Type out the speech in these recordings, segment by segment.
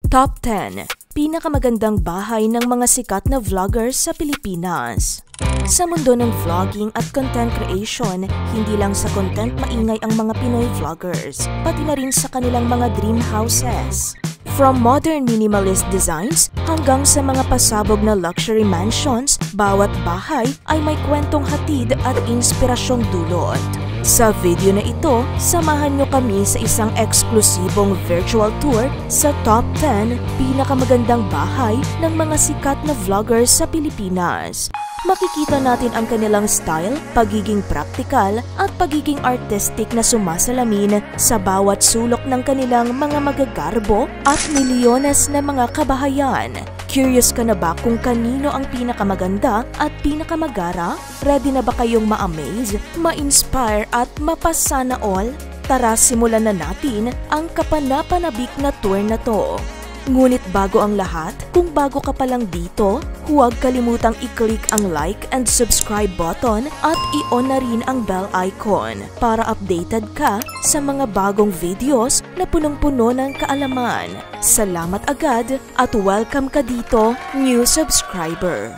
Top 10 Pinakamagandang bahay ng mga sikat na vloggers sa Pilipinas. Sa mundo ng vlogging at content creation, hindi lang sa content maingay ang mga Pinoy vloggers, pati na rin sa kanilang mga dream houses. From modern minimalist designs hanggang sa mga pasabog na luxury mansions, bawat bahay ay may kwentong hatid at inspirasyong dulot. Sa video na ito, samahan nyo kami sa isang eksklusibong virtual tour sa Top 10 Pinakamagandang Bahay ng mga sikat na vloggers sa Pilipinas. Makikita natin ang kanilang style, pagiging praktikal at pagiging artistic na sumasalamin sa bawat sulok ng kanilang mga magagarbo at milyones na mga kabahayan. Curious ka na ba kung kanino ang pinakamaganda at pinakamagara? Ready na ba kayong ma-amaze, ma-inspire at mapasana all? Tara, simulan na natin ang kapanapanabik na tour na to. Ngunit bago ang lahat, kung bago ka pa lang dito, huwag kalimutang i-click ang like and subscribe button at i-on na rin ang bell icon para updated ka sa mga bagong videos na punong-puno ng kaalaman. Salamat agad at welcome ka dito, new subscriber.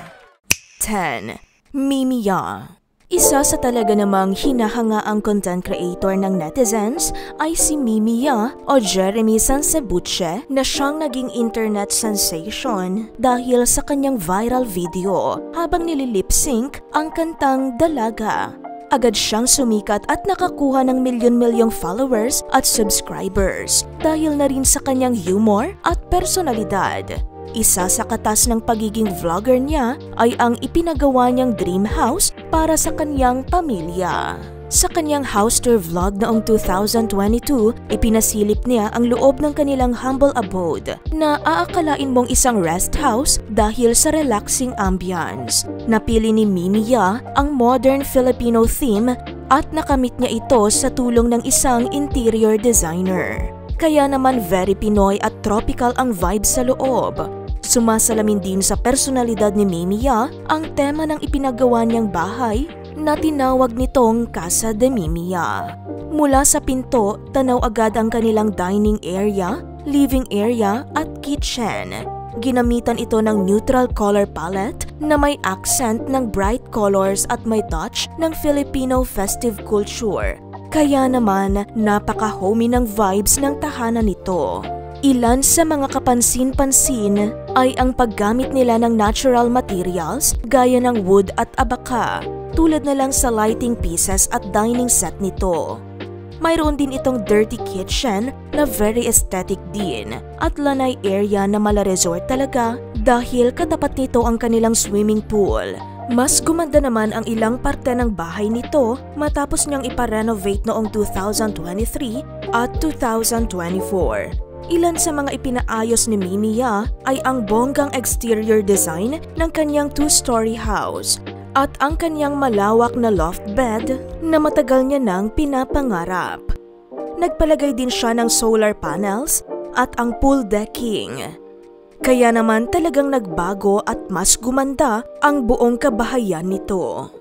10. Mimiya. Isa sa talaga namang hinahangaang content creator ng netizens ay si Mimiya o Jeremy Sansebuche na siyang naging internet sensation dahil sa kanyang viral video habang nililip-sync ang kantang Dalaga. Agad siyang sumikat at nakakuha ng milyon-milyong followers at subscribers dahil na rin sa kanyang humor at personalidad. Isa sa katas ng pagiging vlogger niya ay ang ipinagawa niyang dream house para sa kanyang pamilya. Sa kanyang house tour vlog noong 2022, ipinasilip niya ang loob ng kanilang humble abode na aakalain mong isang rest house dahil sa relaxing ambience. Napili ni Mimiya ang modern Filipino theme at nakamit niya ito sa tulong ng isang interior designer. Kaya naman very Pinoy at tropical ang vibe sa loob. Sumasalamin din sa personalidad ni Mimiya ang tema ng ipinagawa niyang bahay na tinawag nitong Casa de Mimiya. Mula sa pinto, tanaw agad ang kanilang dining area, living area at kitchen. Ginamitan ito ng neutral color palette na may accent ng bright colors at may touch ng Filipino festive culture. Kaya naman, napaka-homey ng vibes ng tahanan nito. Ilan sa mga kapansin-pansin ay ang paggamit nila ng natural materials gaya ng wood at abaka, tulad na lang sa lighting pieces at dining set nito. Mayroon din itong dirty kitchen na very aesthetic din at lanay area na mala-resort talaga dahil katapat nito ang kanilang swimming pool. Mas gumanda naman ang ilang parte ng bahay nito matapos niyang ipa-renovate noong 2023 at 2024. Ilan sa mga ipinaayos ni Mimiya ay ang bonggang exterior design ng kanyang 2-story house at ang kanyang malawak na loft bed na matagal niya nang pinapangarap. Nagpalagay din siya ng solar panels at ang pool decking. Kaya naman talagang nagbago at mas gumanda ang buong kabahayan nito.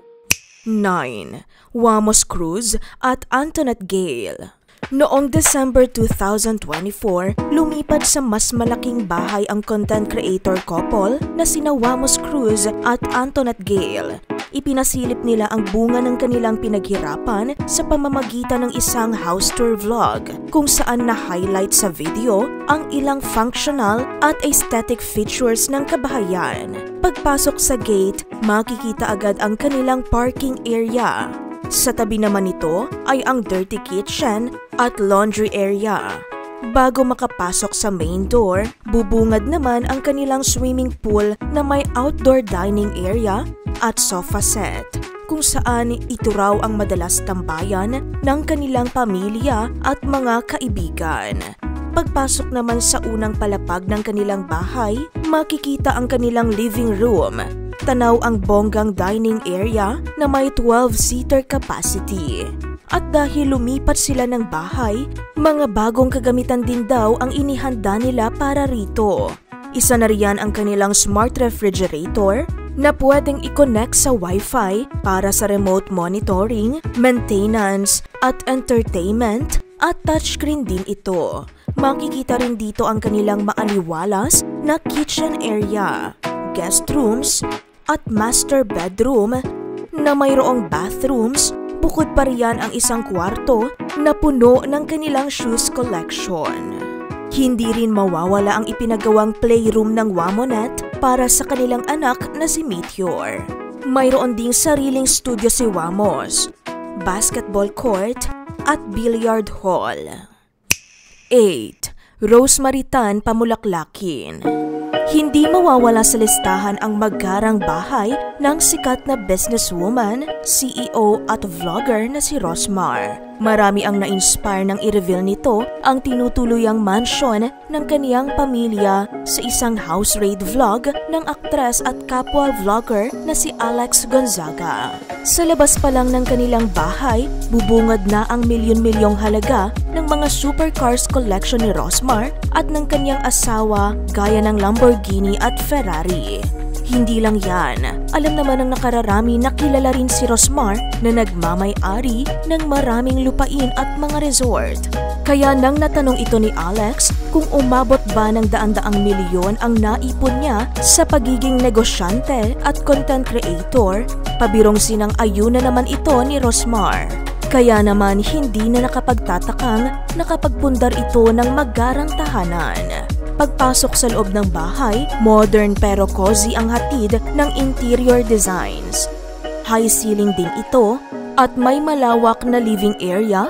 9. Wamos Cruz at Antoinette Gale. Noong December 2024, lumipad sa mas malaking bahay ang content creator couple na sina Wamos Cruz at Antoinette Gale. Ipinasilip nila ang bunga ng kanilang pinaghirapan sa pamamagitan ng isang house tour vlog kung saan na-highlight sa video ang ilang functional at aesthetic features ng kabahayan. Pagpasok sa gate, makikita agad ang kanilang parking area. Sa tabi naman nito ay ang dirty kitchen at laundry area. Bago makapasok sa main door, bubungad naman ang kanilang swimming pool na may outdoor dining area at sofa set, kung saan ito raw ang madalas tambayan ng kanilang pamilya at mga kaibigan. Pagpasok naman sa unang palapag ng kanilang bahay, makikita ang kanilang living room. Tanaw ang bonggang dining area na may 12-seater capacity. At dahil lumipat sila ng bahay, mga bagong kagamitan din daw ang inihanda nila para rito. Isa na riyan ang kanilang smart refrigerator na pwedeng i-connect sa Wi-Fi para sa remote monitoring, maintenance at entertainment at touchscreen din ito. Makikita rin dito ang kanilang maaliwalas na kitchen area, guest rooms, at master bedroom na mayroong bathrooms, bukod pa riyan ang isang kwarto na puno ng kanilang shoes collection. Hindi rin mawawala ang ipinagawang playroom ng Wamonette para sa kanilang anak na si Meteor. Mayroon ding sariling studio si Wamos, basketball court at billiard hall. 8. Rosemaritan Pamulaklakin. Hindi mawawala sa listahan ang magarang bahay ng sikat na businesswoman, CEO at vlogger na si Rosmar. Marami ang na-inspire nang i-reveal nito ang tinutuluyang mansion ng kaniyang pamilya sa isang house raid vlog ng aktres at kapwa vlogger na si Alex Gonzaga. Sa labas pa lang ng kanilang bahay, bubungad na ang milyon-milyong halaga ng mga supercars collection ni Rosmar at ng kanyang asawa gaya ng Lamborghini at Ferrari. Hindi lang yan, alam naman ng nakararami na kilala rin si Rosmar na nagmamay-ari ng maraming lupain at mga resort. Kaya nang natanong ito ni Alex kung umabot ba ng daan-daang milyon ang naipon niya sa pagiging negosyante at content creator, pabirong sinang ayuna naman ito ni Rosmar. Kaya naman hindi na nakapagtatakang nakapagpundar ito ng magarang tahanan. Pagpasok sa loob ng bahay, modern pero cozy ang hatid ng interior designs. High ceiling din ito at may malawak na living area,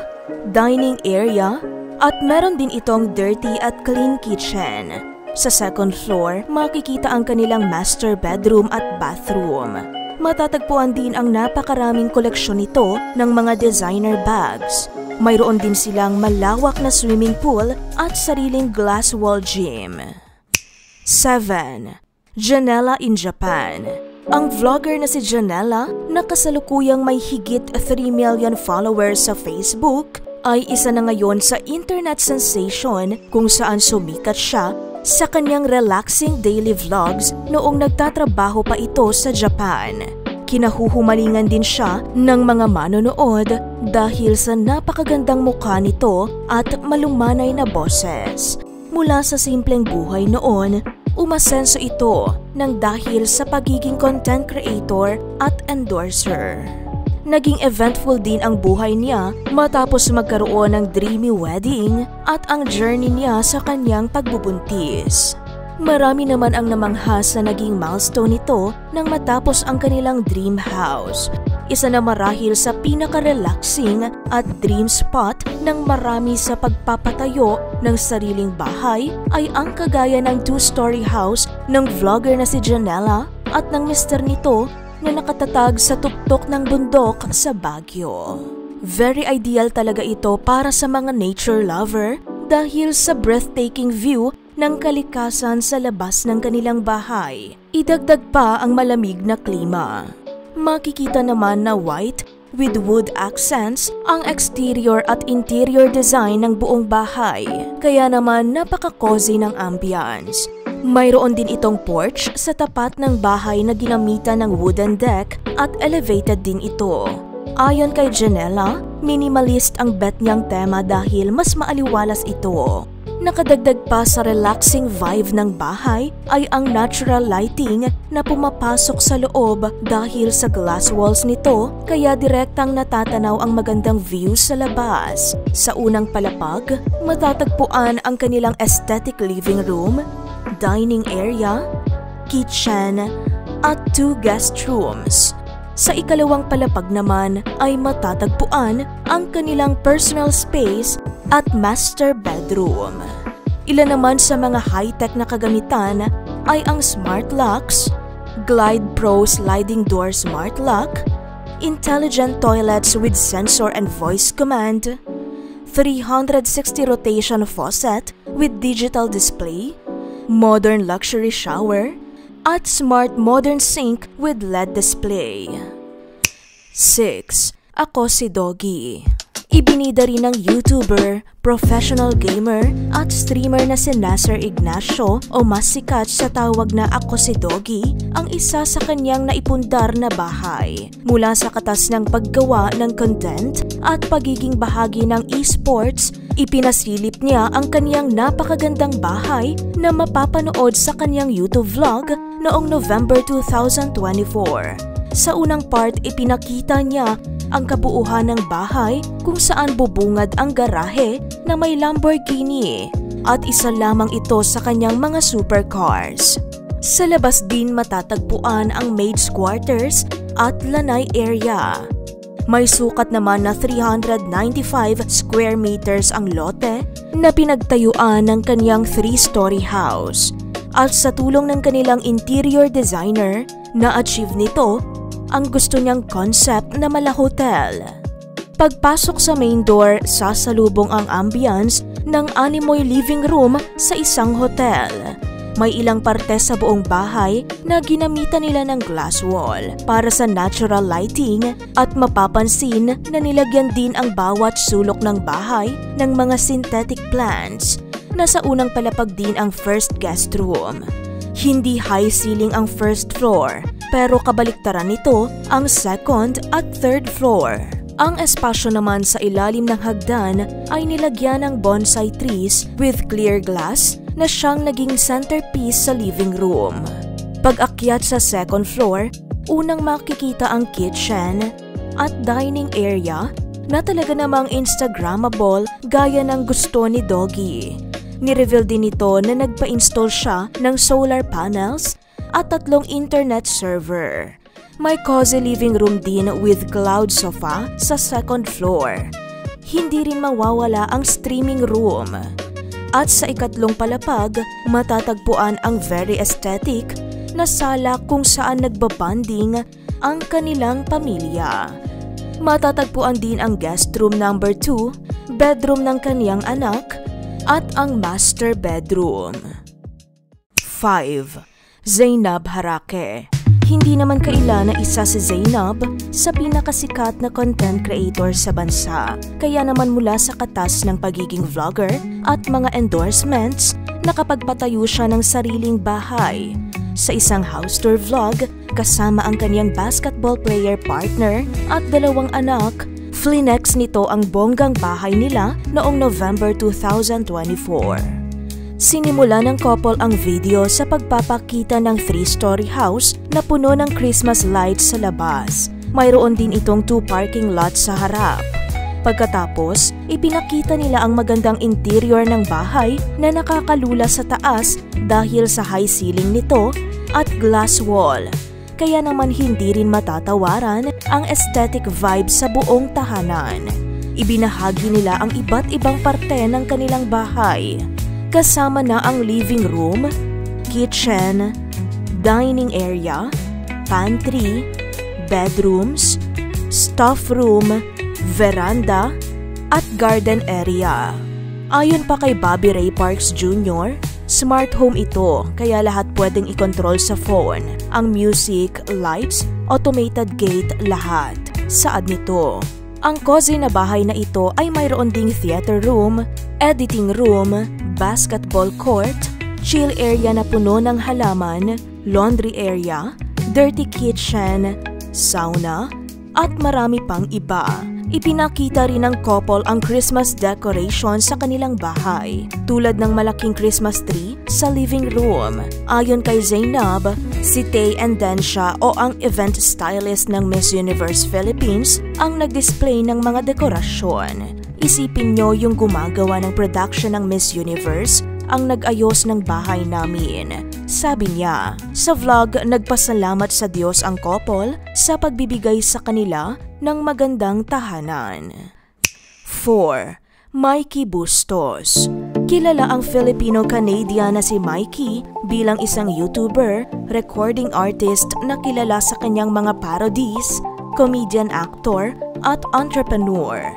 dining area, at meron din itong dirty at clean kitchen. Sa second floor, makikita ang kanilang master bedroom at bathroom. Matatagpuan din ang napakaraming koleksyon nito ng mga designer bags. Mayroon din silang malawak na swimming pool at sariling glass wall gym. 7. Janella in Japan. Ang vlogger na si Janella na kasalukuyang may higit 3 million followers sa Facebook ay isa na ngayon sa internet sensation kung saan sumikat siya sa kanyang relaxing daily vlogs noong nagtatrabaho pa ito sa Japan. Kinahuhumalingan din siya ng mga manonood dahil sa napakagandang mukha nito at malumanay na boses. Mula sa simpleng buhay noon, umasenso ito ng dahil sa pagiging content creator at endorser. Naging eventful din ang buhay niya matapos magkaroon ng dreamy wedding at ang journey niya sa kanyang pagbubuntis. Marami naman ang namangha sa naging milestone nito nang matapos ang kanilang dream house. Isa na marahil sa pinaka-relaxing at dream spot ng marami sa pagpapatayo ng sariling bahay ay ang kagaya ng 2-story house ng vlogger na si Janella at ng mister nito na nakatatag sa tuktok ng bundok sa Baguio. Very ideal talaga ito para sa mga nature lover dahil sa breathtaking view ng kalikasan sa labas ng kanilang bahay. Idagdag pa ang malamig na klima. Makikita naman na white with wood accents ang exterior at interior design ng buong bahay. Kaya naman napaka-cozy ng ambience. Mayroon din itong porch sa tapat ng bahay na ginamitan ng wooden deck at elevated din ito. Ayon kay Janella, minimalist ang bet niyang tema dahil mas maaliwalas ito. Nakadagdag pa sa relaxing vibe ng bahay ay ang natural lighting na pumapasok sa loob dahil sa glass walls nito kaya direktang natatanaw ang magandang view sa labas. Sa unang palapag, matatagpuan ang kanilang aesthetic living room, dining area, kitchen, at 2 guest rooms. Sa ikalawang palapag naman ay matatagpuan ang kanilang personal space at master bedroom. Ilan naman sa mga high-tech na kagamitan ay ang smart locks, Glide Pro sliding door smart lock, intelligent toilets with sensor and voice command, 360 rotation faucet with digital display, modern luxury shower, at smart modern sink with LED display. 6. Ako si Doggy. Ibinida rin ng YouTuber, professional gamer at streamer na si Nasser Ignacio o mas sikat sa tawag na Ako si Doggy ang isa sa kanyang naipundar na bahay. Mula sa katas ng paggawa ng content at pagiging bahagi ng esports Ipinasilip niya ang kaniyang napakagandang bahay na mapapanood sa kaniyang YouTube vlog noong November 2024. Sa unang part, ipinakita niya ang kabuuhan ng bahay kung saan bubungad ang garahe na may Lamborghini at isa lamang ito sa kanyang mga supercars. Sa labas din matatagpuan ang maid's quarters at lanay area. May sukat naman na 395 square meters ang lote na pinagtayuan ng kanyang 3-story house. At sa tulong ng kanilang interior designer, na-achieve nito ang gusto niyang concept na mala hotel. Pagpasok sa main door, sasalubong ang ambience ng animoy living room sa isang hotel. May ilang parte sa buong bahay na ginamitan nila ng glass wall para sa natural lighting at mapapansin na nilagyan din ang bawat sulok ng bahay ng mga synthetic plants. Nasa unang palapag din ang first guest room. Hindi high ceiling ang first floor, pero kabaliktaran nito ang second at third floor. Ang espasyo naman sa ilalim ng hagdan ay nilagyan ng bonsai trees with clear glass na siyang naging centerpiece sa living room. Pag-akyat sa second floor, unang makikita ang kitchen at dining area na talaga namang Instagrammable gaya ng gusto ni Doggy. Ni-reveal din ito na nagpa-install siya ng solar panels at 3 internet server. May cozy living room din with cloud sofa sa second floor. Hindi rin mawawala ang streaming room. At sa ikatlong palapag, matatagpuan ang very aesthetic na sala kung saan nagbabanding ang kanilang pamilya. Matatagpuan din ang guest room number 2, bedroom ng kaniyang anak, at ang master bedroom. 5. Zainab Harake. Hindi naman kaila na isa si Zainab sa pinakasikat na content creator sa bansa. Kaya naman mula sa katas ng pagiging vlogger at mga endorsements, nakapagpatayo siya ng sariling bahay. Sa isang house tour vlog, kasama ang kanyang basketball player partner at 2 anak, flinex nito ang bonggang bahay nila noong November 2024. Sinimula ng couple ang video sa pagpapakita ng 3-story house na puno ng Christmas lights sa labas. Mayroon din itong 2 parking lots sa harap. Pagkatapos, ipinakita nila ang magandang interior ng bahay na nakakalula sa taas dahil sa high ceiling nito at glass wall. Kaya naman hindi rin matatawaran ang aesthetic vibe sa buong tahanan. Ibinahagi nila ang iba't ibang parte ng kanilang bahay. Kasama na ang living room, kitchen, dining area, pantry, bedrooms, staff room, veranda, at garden area. Ayon pa kay Bobby Ray Parks Jr., smart home ito kaya lahat pwedeng i-control sa phone. Ang music, lights, automated gate, lahat. Saad nito. Ang cozy na bahay na ito ay mayroon ding theater room, editing room, basketball court, chill area na puno ng halaman, laundry area, dirty kitchen, sauna, at marami pang iba. Ipinakita rin ng couple ang Christmas decoration sa kanilang bahay, tulad ng malaking Christmas tree sa living room. Ayon kay Zainab, si Tay Endencia o ang event stylist ng Miss Universe Philippines ang nag-display ng mga dekorasyon. Isipin nyo yung gumagawa ng production ng Miss Universe ang nag-ayos ng bahay namin. Sabi niya, sa vlog nagpasalamat sa Diyos ang couple sa pagbibigay sa kanila ng magandang tahanan. 4. Mikey Bustos. Kilala ang Filipino-Canadian na si Mikey bilang isang YouTuber, recording artist na kilala sa kanyang mga parodies, comedian actor, at entrepreneur.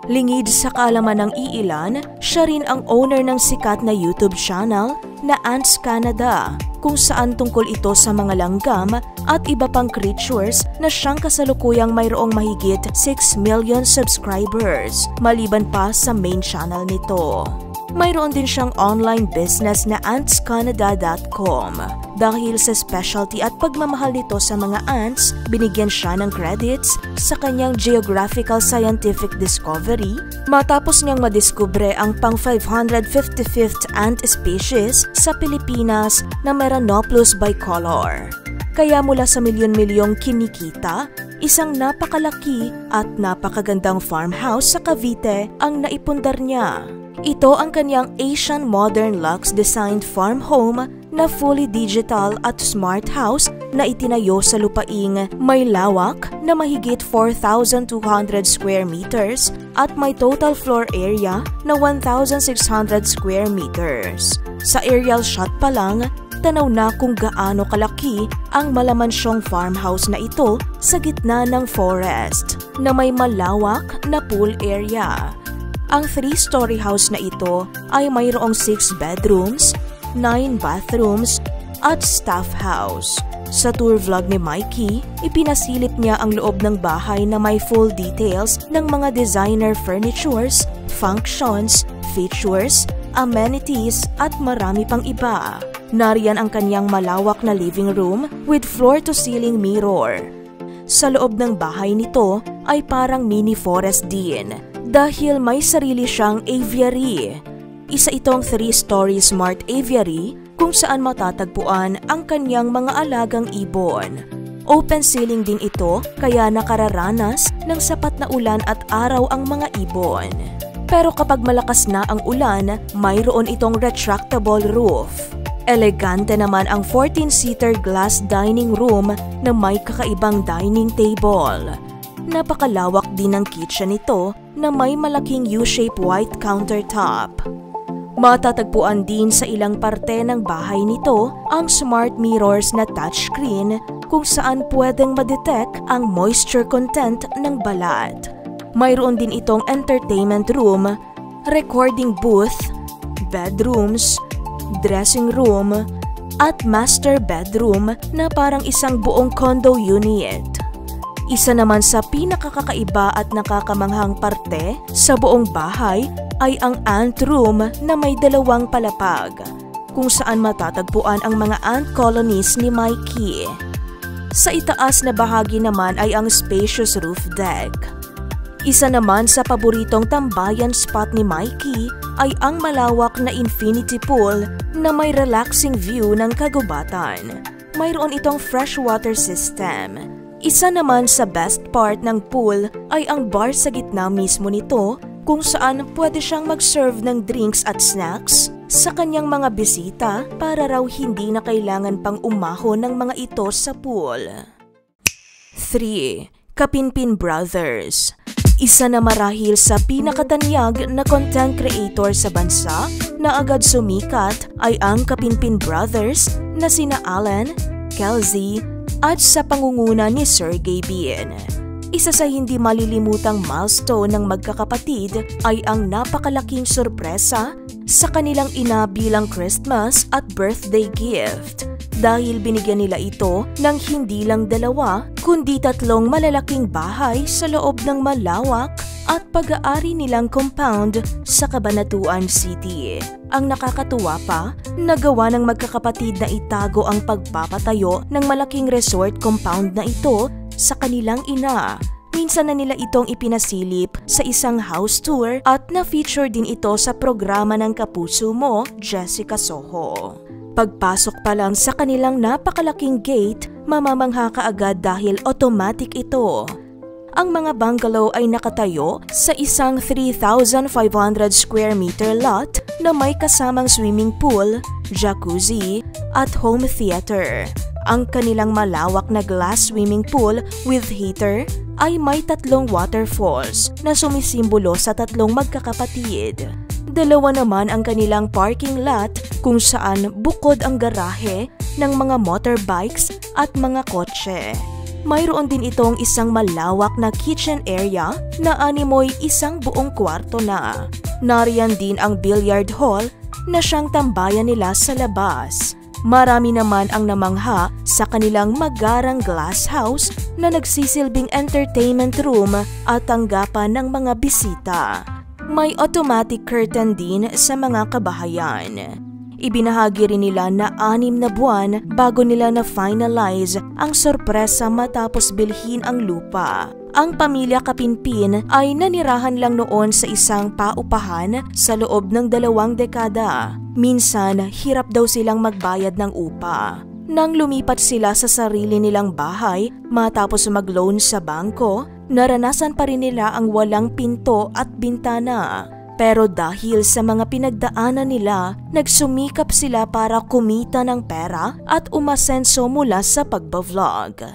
Lingid sa kaalaman ng iilan, siya rin ang owner ng sikat na YouTube channel na Ants Canada, kung saan tungkol ito sa mga langgam at iba pang creatures na siyang kasalukuyang mayroong mahigit 6 million subscribers, maliban pa sa main channel nito. mayroon din siyang online business na antscanada.com. Dahil sa specialty at pagmamahal nito sa mga ants, binigyan siya ng credits sa kanyang geographical scientific discovery matapos niyang madiskubre ang pang 555th ant species sa Pilipinas na Meranopus bicolor. Kaya mula sa milyon-milyong kinikita, isang napakalaki at napakagandang farmhouse sa Cavite ang naipundar niya. Ito ang kanyang Asian Modern Lux designed farm home na fully digital at smart house na itinayo sa lupaing may lawak na mahigit 4,200 square meters at may total floor area na 1,600 square meters. Sa aerial shot pa lang, tanaw na kung gaano kalaki ang malamansyong farmhouse na ito sa gitna ng forest na may malawak na pool area. Ang 3-story house na ito ay mayroong 6 bedrooms, 9 bathrooms at staff house. Sa tour vlog ni Mikey, ipinasilip niya ang loob ng bahay na may full details ng mga designer furnitures, functions, features, amenities at marami pang iba. Nariyan ang kanyang malawak na living room with floor-to-ceiling mirror. Sa loob ng bahay nito ay parang mini forest din dahil may sarili siyang aviary. Isa itong 3-story smart aviary kung saan matatagpuan ang kanyang mga alagang ibon. Open ceiling din ito kaya nakararanas ng sapat na ulan at araw ang mga ibon. Pero kapag malakas na ang ulan, mayroon itong retractable roof. Elegante naman ang 14-seater glass dining room na may kakaibang dining table. Napakalawak din ang kitchen nito na may malaking U-shaped white countertop. Matatagpuan din sa ilang parte ng bahay nito ang smart mirrors na touchscreen kung saan pwedeng ma-detect ang moisture content ng balat. Mayroon din itong entertainment room, recording booth, bedrooms, dressing room, at master bedroom na parang isang buong condo unit. Isa naman sa pinakakakaiba at nakakamanghang parte sa buong bahay ay ang ant room na may 2 palapag, kung saan matatagpuan ang mga ant colonies ni Mikey. Sa itaas na bahagi naman ay ang spacious roof deck. Isa naman sa paboritong tambayan spot ni Mikey ay ang malawak na infinity pool na may relaxing view ng kagubatan. Mayroon itong freshwater system. Isa naman sa best part ng pool ay ang bar sa gitna mismo nito kung saan pwede siyang mag-serve ng drinks at snacks sa kanyang mga bisita para raw hindi na kailangan pang umahon ng mga ito sa pool. 3. Kapinpin Brothers. Isa na marahil sa pinakatanyag na content creator sa bansa na agad sumikat ay ang Kapinpin Brothers na sina Alan, Kelsey, at sa pangunguna ni Sergey Bien. Isa sa hindi malilimutang milestone ng magkakapatid ay ang napakalaking sorpresa sa kanilang ina bilang Christmas at birthday gift. Dahil binigyan nila ito ng hindi lang 2 kundi 3 malalaking bahay sa loob ng malawak at pag-aari nilang compound sa Cabanatuan City. Ang nakakatuwa pa, nagawa ng magkakapatid na itago ang pagpapatayo ng malaking resort compound na ito sa kanilang ina. Minsan na nila itong ipinasilip sa isang house tour at na-feature din ito sa programa ng Kapuso Mo, Jessica Soho. Pagpasok pa lang sa kanilang napakalaking gate, mamamangha ka agad dahil automatic ito. Ang mga bungalow ay nakatayo sa isang 3,500 square meter lot na may kasamang swimming pool, jacuzzi, at home theater. Ang kanilang malawak na glass swimming pool with heater ay may 3 waterfalls na sumisimbolo sa 3 magkakapatid. 2 naman ang kanilang parking lot kung saan bukod ang garahe ng mga motorbikes at mga kotse. Mayroon din itong isang malawak na kitchen area na animoy isang buong kwarto na. Nariyan din ang billiard hall na siyang tambayan nila sa labas. Marami naman ang namangha sa kanilang magarang glass house na nagsisilbing entertainment room at tanggapan ng mga bisita. May automatic curtain din sa mga kabahayan. Ibinahagi rin nila na 6 na buwan bago nila na-finalize ang sorpresa matapos bilhin ang lupa. Ang pamilya Kapinpin ay nanirahan lang noon sa isang paupahan sa loob ng 2 dekada. Minsan, hirap daw silang magbayad ng upa. Nang lumipat sila sa sarili nilang bahay matapos mag-loan sa bangko, naranasan pa rin nila ang walang pinto at bintana. Pero dahil sa mga pinagdaanan nila, nagsumikap sila para kumita ng pera at umasenso mula sa pagbablog.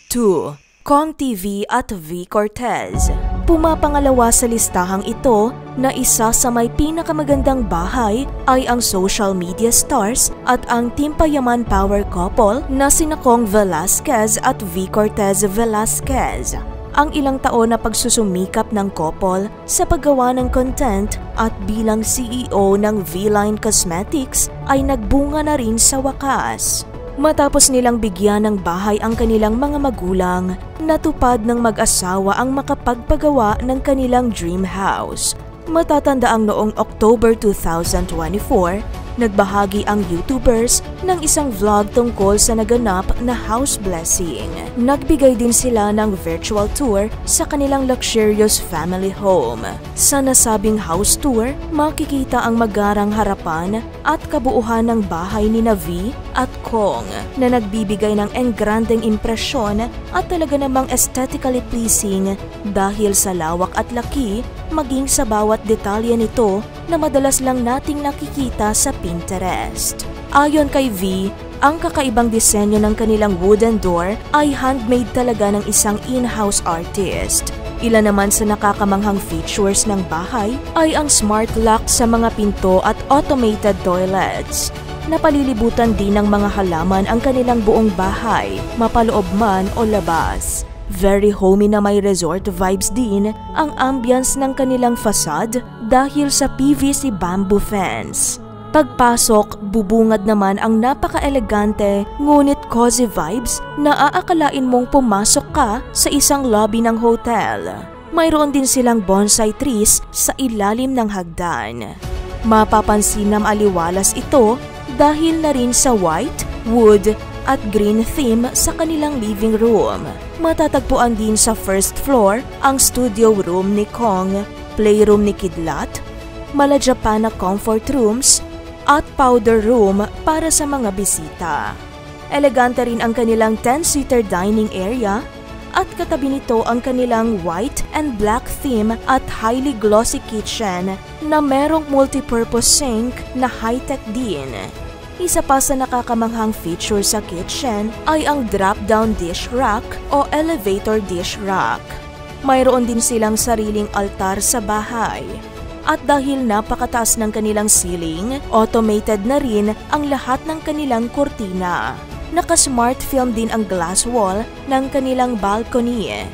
2. Kong TV at V. Cortez. Pumapangalawa sa listahang ito na isa sa may pinakamagandang bahay ay ang social media stars at ang timpayaman power couple na sina Kong Velasquez at V. Cortez Velasquez. Ang ilang taon na pagsusumikap ng couple sa paggawa ng content at bilang CEO ng V-Line Cosmetics ay nagbunga na rin sa wakas. Matapos nilang bigyan ng bahay ang kanilang mga magulang, natupad ng mag-asawa ang makapagpagawa ng kanilang dream house. Matatandaang noong October 2024, nagbahagi ang YouTubers ng isang vlog tungkol sa naganap na house blessing. Nagbigay din sila ng virtual tour sa kanilang luxurious family home. Sa nasabing house tour, makikita ang magarang harapan at kabuuhan ng bahay ni V at Kong na nagbibigay ng engrandeng impresyon at talaga namang aesthetically pleasing dahil sa lawak at laki maging sa bawat detalye nito na madalas lang nating nakikita sa Pinterest. Ayon kay V, ang kakaibang disenyo ng kanilang wooden door ay handmade talaga ng isang in-house artist. Ilan naman sa nakakamanghang features ng bahay ay ang smart lock sa mga pinto at automated toilets. Napalilibutan din ng mga halaman ang kanilang buong bahay, mapaloob man o labas. Very homey na may resort vibes din ang ambience ng kanilang facade dahil sa PVC bamboo fence. Pagpasok, bubungad naman ang napaka-elegante ngunit cozy vibes na aakalain mong pumasok ka sa isang lobby ng hotel. Mayroon din silang bonsai trees sa ilalim ng hagdan. Mapapansin na aliwalas ito dahil na rin sa white, wood, at green theme sa kanilang living room. Matatagpuan din sa first floor ang studio room ni Kong, playroom ni Kidlat, mala Japan na comfort rooms, at powder room para sa mga bisita. Elegante rin ang kanilang 10-seater dining area at katabi nito ang kanilang white and black theme at highly glossy kitchen na merong multipurpose sink na high-tech din. Isa pa sa nakakamanghang feature sa kitchen ay ang drop-down dish rack o elevator dish rack. Mayroon din silang sariling altar sa bahay. At dahil napakataas ng kanilang ceiling, automated na rin ang lahat ng kanilang kurtina. Naka-smart film din ang glass wall ng kanilang balcony.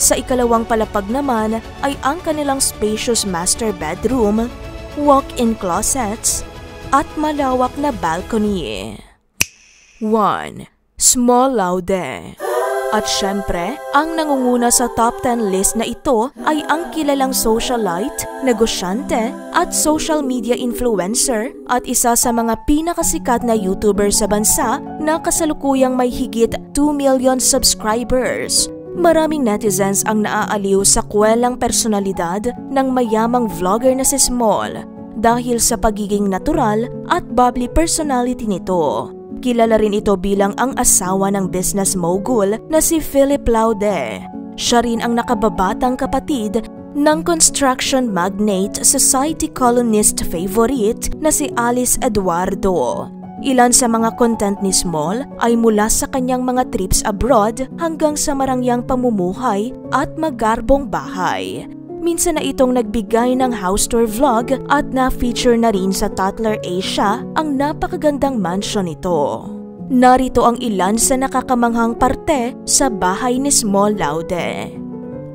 Sa ikalawang palapag naman ay ang kanilang spacious master bedroom, walk-in closets, at malawak na balcony. 1. Small Laude. At syempre, ang nangunguna sa top 10 list na ito ay ang kilalang socialite, negosyante, at social media influencer at isa sa mga pinakasikat na YouTuber sa bansa na kasalukuyang may higit 2 million subscribers. Maraming netizens ang naaaliw sa kwelang personalidad ng mayamang vlogger na si Small dahil sa pagiging natural at bubbly personality nito. Kilala rin ito bilang ang asawa ng business mogul na si Philip Laude. Siya rin ang nakababatang kapatid ng construction magnate society columnist favorite na si Alice Eduardo. Ilan sa mga content ni Small ay mula sa kanyang mga trips abroad hanggang sa marangyang pamumuhay at magarbong bahay. Minsan na itong nagbigay ng house tour vlog at na-feature na rin sa Tatler Asia ang napakagandang mansion nito. Narito ang ilan sa nakakamanghang parte sa bahay ni Small Laude.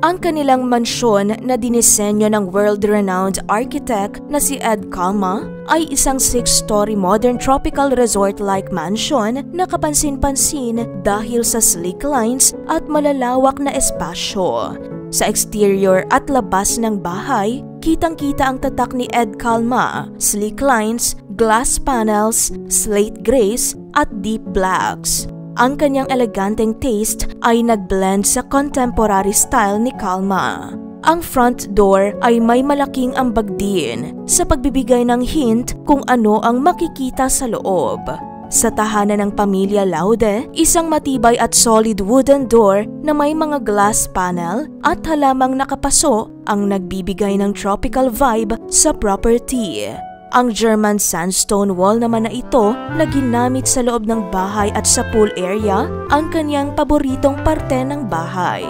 Ang kanilang mansyon na dinisenyo ng world-renowned architect na si Ed Calma ay isang 6-story modern tropical resort-like mansion na kapansin-pansin dahil sa sleek lines at malalawak na espasyo. Sa exterior at labas ng bahay, kitang-kita ang tatak ni Ed Calma, sleek lines, glass panels, slate grays at deep blacks. Ang kanyang eleganteng taste ay nag-blend sa contemporary style ni Calma. Ang front door ay may malaking ambag din sa pagbibigay ng hint kung ano ang makikita sa loob. Sa tahanan ng pamilya Laude, isang matibay at solid wooden door na may mga glass panel at halamang nakapaso ang nagbibigay ng tropical vibe sa property. Ang German sandstone wall naman na ito na ginamit sa loob ng bahay at sa pool area ang kanyang paboritong parte ng bahay.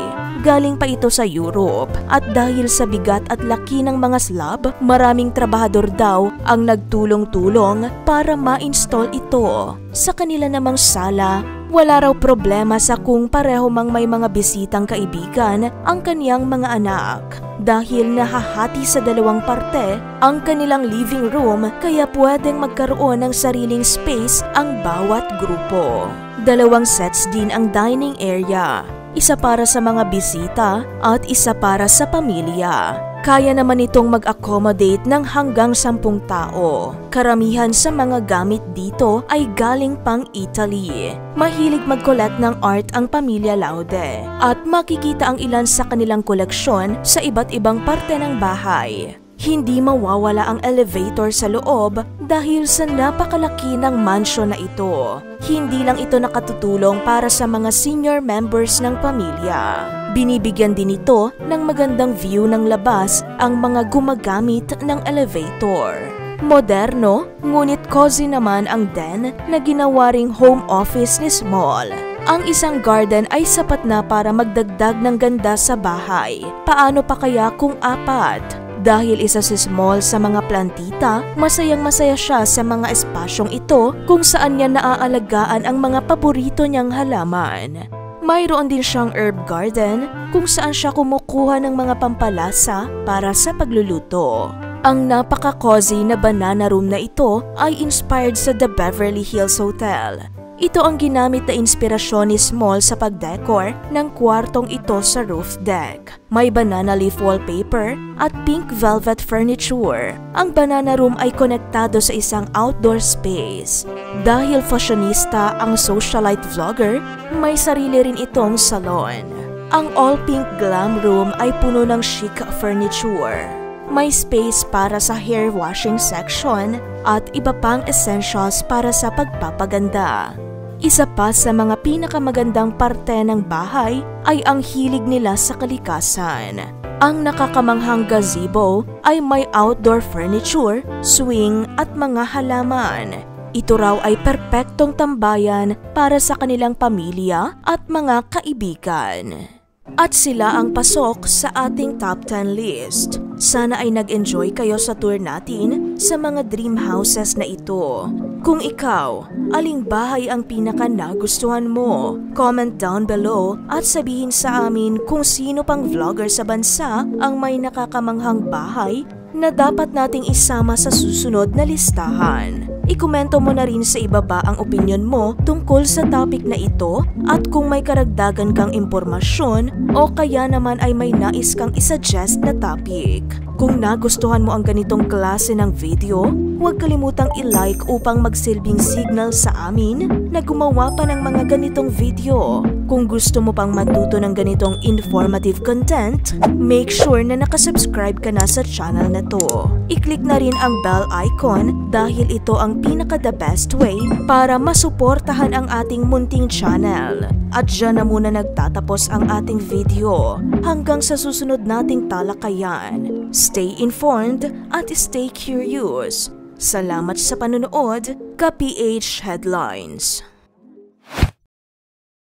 Galing pa ito sa Europe at dahil sa bigat at laki ng mga slab, maraming trabahador daw ang nagtulong-tulong para ma-install ito. Sa kanila namang sala, wala raw problema sa kung pareho mang may mga bisitang kaibigan ang kaniyang mga anak. Dahil nahahati sa dalawang parte ang kanilang living room kaya pwedeng magkaroon ng sariling space ang bawat grupo. 2 sets din ang dining area. Isa para sa mga bisita at isa para sa pamilya. Kaya naman itong mag-accommodate ng hanggang 10 tao. Karamihan sa mga gamit dito ay galing pang Italy. Mahilig mag-collect ng art ang pamilya Laude at makikita ang ilan sa kanilang koleksyon sa iba't ibang parte ng bahay. Hindi mawawala ang elevator sa loob dahil sa napakalaki ng mansion na ito. Hindi lang ito nakatutulong para sa mga senior members ng pamilya. Binibigyan din ito ng magandang view ng labas ang mga gumagamit ng elevator. Moderno, ngunit cozy naman ang den na ginawa ring home office ni Small. Ang isang garden ay sapat na para magdagdag ng ganda sa bahay. Paano pa kaya kung 4? Dahil isa si Small sa mga plantita, masayang-masaya siya sa mga espasyong ito kung saan niya naaalagaan ang mga paborito niyang halaman. Mayroon din siyang herb garden kung saan siya kumukuha ng mga pampalasa para sa pagluluto. Ang napaka-cozy na banana room na ito ay inspired sa The Beverly Hills Hotel. Ito ang ginamit na inspirasyon ni Small sa pag-decor ng kwartong ito sa roof deck. May banana leaf wallpaper at pink velvet furniture. Ang banana room ay konektado sa isang outdoor space. Dahil fashionista ang socialite vlogger, may sarili rin itong salon. Ang all-pink glam room ay puno ng chic furniture. May space para sa hair washing section at iba pang essentials para sa pagpapaganda. Isa pa sa mga pinakamagandang parte ng bahay ay ang hilig nila sa kalikasan. Ang nakakamanghang gazebo ay may outdoor furniture, swing at mga halaman. Ito raw ay perpektong tambayan para sa kanilang pamilya at mga kaibigan. At sila ang pasok sa ating top 10 list. Sana ay nag-enjoy kayo sa tour natin sa mga dream houses na ito. Kung ikaw, aling bahay ang pinaka nagustuhan mo? Comment down below at sabihin sa amin kung sino pang vlogger sa bansa ang may nakakamanghang bahay na dapat nating isama sa susunod na listahan. Ikomento mo na rin sa ibaba ang opinion mo tungkol sa topic na ito at kung may karagdagan kang impormasyon o kaya naman ay may nais kang isuggest na topic. Kung nagustuhan mo ang ganitong klase ng video, huwag kalimutang i-like upang magsilbing signal sa amin na gumawa pa ng mga ganitong video. Kung gusto mo pang matuto ng ganitong informative content, make sure na nakasubscribe ka na sa channel na to. I-click na rin ang bell icon dahil ito ang pinaka-the best way para masuportahan ang ating munting channel. At dyan na muna nagtatapos ang ating video. Hanggang sa susunod nating talakayan. Stay informed at stay curious. Salamat sa panonood, ka PH Headlines.